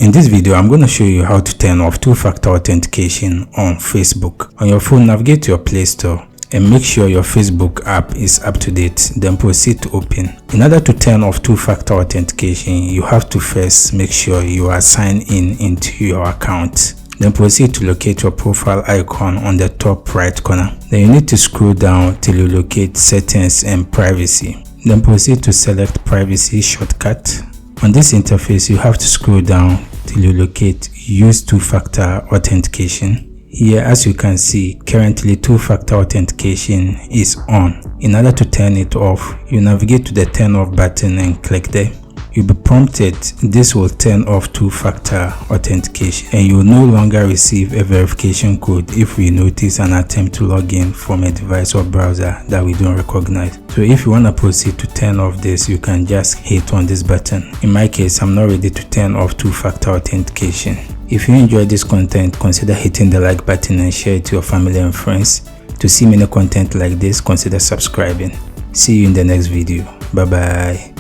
In this video, I'm going to show you how to turn off two-factor authentication on Facebook. On your phone, navigate to your Play Store and make sure your Facebook app is up to date, then proceed to open. In order to turn off two-factor authentication, you have to first make sure you are signed in into your account. Then proceed to locate your profile icon on the top right corner. Then you need to scroll down till you locate Settings and Privacy. Then proceed to select Privacy shortcut. On this interface, you have to scroll down till you locate Use two-factor authentication. Here, as you can see, currently two-factor authentication is on. In order to turn it off, you navigate to the turn off button and click there. You'll be prompted. This will turn off two-factor authentication and you will no longer receive a verification code if we notice an attempt to log in from a device or browser that we don't recognize. So if you want to proceed to turn off this, you can just hit on this button. In my case, I'm not ready to turn off two-factor authentication. If you enjoyed this content, consider hitting the like button and share it to your family and friends. To see many content like this, consider subscribing. See you in the next video. Bye bye.